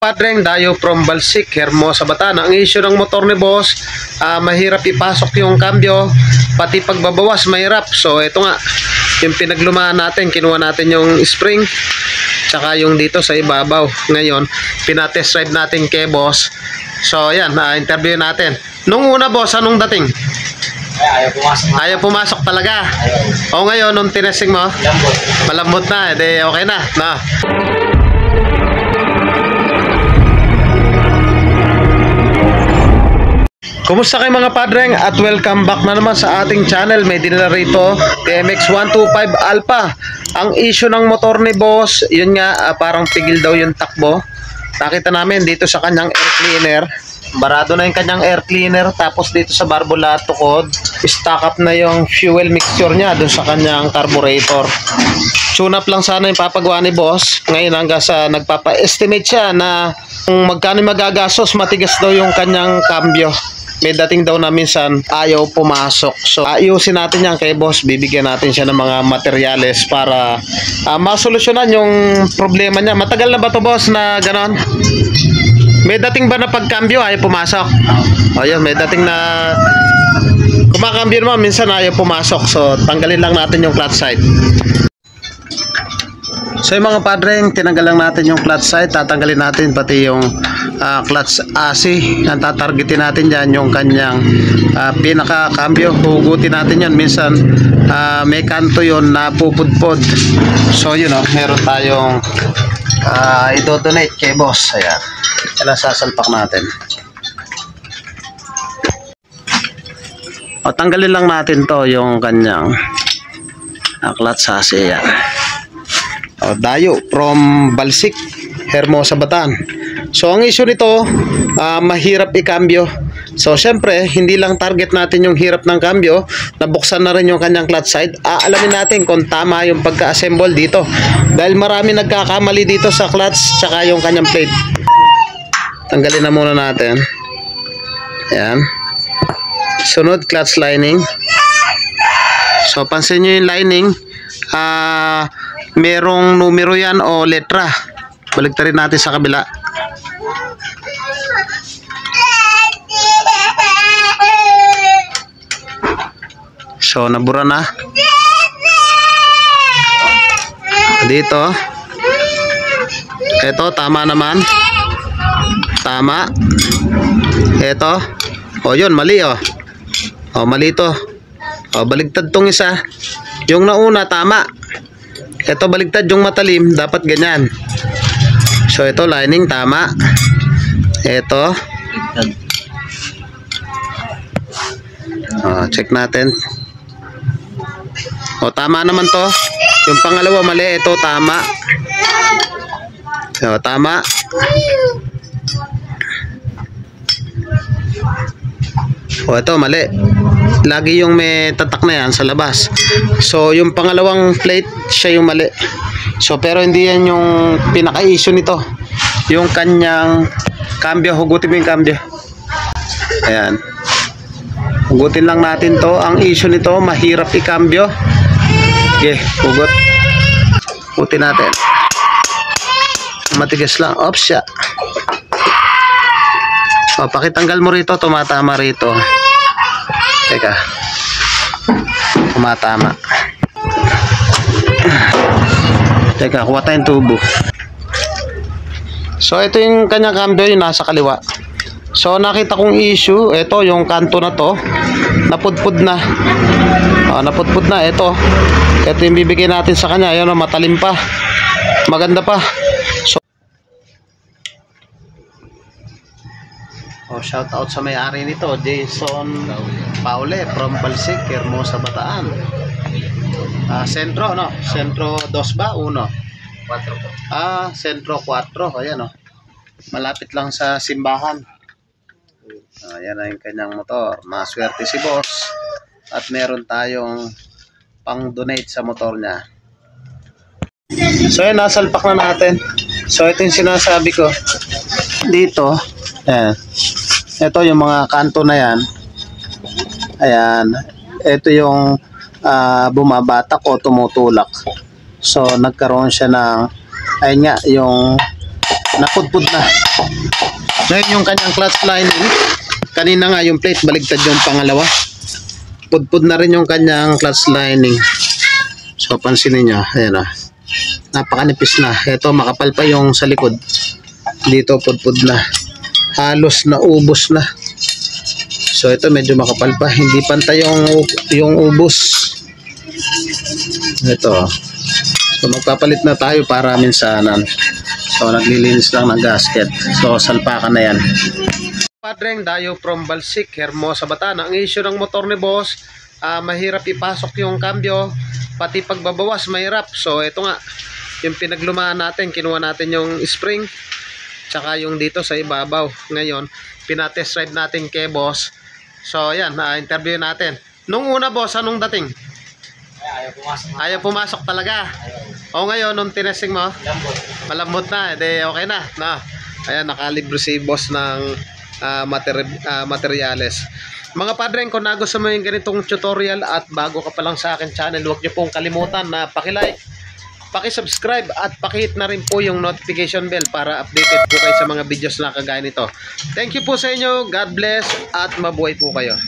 Padreng, Dayo from Balsik, Hermosa, Bataan. Ang issue ng motor ni boss, mahirap ipasok yung cambio, pati pagbabawas mahirap. So ito nga, yung pinaglumaan natin, kinuha natin yung spring, tsaka yung dito sa ibabaw. Ngayon, pinatest drive natin kay boss. So yan, interview natin. Nung una boss, anong dating? Ayaw pumasok. Ayaw pumasok talaga. O ngayon, nung tinesting mo, Lambot. malambot na, edi okay na. Na. Kumusta kayo mga padreng at welcome back na naman sa ating channel. May dinala rito TMX 125 Alpha. Ang issue ng motor ni boss, yun nga, parang pigil daw yung takbo. Nakita namin dito sa kanyang air cleaner, barado na yung kanyang air cleaner. Tapos dito sa barbula tukod, stock up na yung fuel mixture niya dun sa kanyang carburetor. Tune up lang sana yung papagawa ni boss. Ngayon hanggang sa nagpapa-estimate siya na kung magkano magagastos, matigas daw yung kanyang cambio. May dating daw na minsan ayaw pumasok. So ayusin natin yan kay boss. Bibigyan natin siya ng mga materyales para masolusyonan yung problema niya. Matagal na ba to boss na ganon? May dating ba na pagkambyo ayaw pumasok? O yun, may dating na kumakambyo naman minsan ayaw pumasok. So tanggalin lang natin yung clutch side. So yung mga padreng, tinanggal lang natin yung clutch side. Tatanggalin natin pati yung clutch AC. Ang tatargetin natin dyan yung kanyang pinaka-cambio. Hugutin natin yun. Minsan may kanto yun na pupudpod. So yun meron tayong i-donate kay boss. Ayan. Kailan sasalpak natin. O tanggalin lang natin to yung kanyang clutch AC. Ayan. Dayo from Balsik, Hermosa, Bataan. So ang issue nito, mahirap i-cambio. So syempre, hindi lang target natin yung hirap ng cambio, nabuksan na rin yung kanyang clutch side. Alamin natin kung tama yung pagka-assemble dito. Dahil marami nagkakamali dito sa clutch tsaka yung kanyang plate. Tanggalin na muna natin. Ayan. Sunod, clutch lining. So pansin nyo yung lining, merong numero yan o letra. Baliktarin natin sa kabila. So nabura na. Dito. Ito tama naman. Tama. Ito. O yun, mali o. O mali ito. O baligtad tong isa. Yung nauna tama. Ito baligtad yung matalim, dapat ganyan. So ito lining tama. Ito. Check natin. O tama naman to. Yung pangalawa mali, ito tama. So tama. O ito mali. Lagi yung may tatak na yan sa labas. So yung pangalawang plate, siya yung mali. So pero hindi yan yung pinaka-issue nito. Yung kanyang cambio, hugutin mo yung cambio. Ayan. Hugutin lang natin to. Ang issue nito, mahirap i-cambio. Okay, hugot. Hugutin natin. Matigas lang. Oops, siya. O, pakitanggal mo rito, tumatama rito. Teka. Tumatama. Teka, kuha tayong tubo. So ito yung kanyang cambio, yung nasa kaliwa. So nakita kong issue, ito yung kanto na to, napudpud na. Napudpud na, ito yung bibigay natin sa kanya. Ayun, matalim pa, maganda pa. So shout out sa may-ari nito, Jason Paule from Balsik, Hermosa, Bataan. Sentro, no? Sentro 2 ba? 1? 4. Sentro 4. Ayan, malapit lang sa simbahan. Ayan na yung kanyang motor. Maswerte si boss. At meron tayong pang-donate sa motor niya. So yun, nasalpak na natin. So ito yung sinasabi ko. Dito, ayan. Ito yung mga kanto na yan. Ayan. Ito yung bumabatak o tumutulak. So nagkaroon siya ng, ayun nga, yung napudpud na. Ngayon yung kanyang clutch lining, kanina nga yung plate baligtad yung pangalawa. Pudpud na rin yung kanyang clutch lining. So pansinin nyo, ayan o. Napakanipis na. Ito makapal pa yung sa likod. Dito pudpud na. Halos na ubos na. So ito medyo makapal pa. Hindi pantay yung ubos. Ito. So magpapalit na tayo para minsanan. So naglilinis lang ng gasket. So salpakan na yan. Padreng, dayo from Balsik, Hermosa, Bataan. Ang issue ng motor ni boss, mahirap ipasok yung cambio, pati pagbabawas mahirap. So ito nga, yung pinaglumaan natin, kinuha natin yung spring, tsaka yung dito sa ibabaw. Ngayon, pinatest drive natin kay boss. So yan, interview natin. Nung una boss, anong dating? Ayaw pumasok. Ayaw pumasok talaga. O ngayon, nung tinesting mo, Lambot. malambot na, edi okay na. Ayan, nakalibre si boss ng materyales. Mga padreng, kung nagustuhan mo yung ganitong tutorial at bago ka pa lang sa akin channel, huwag niyo pong kalimutan na paki-like, paki-subscribe at paki-hit na rin po yung notification bell para updated po kayo sa mga videos na kagaya nito. Thank you po sa inyo. God bless at mabuhay po kayo.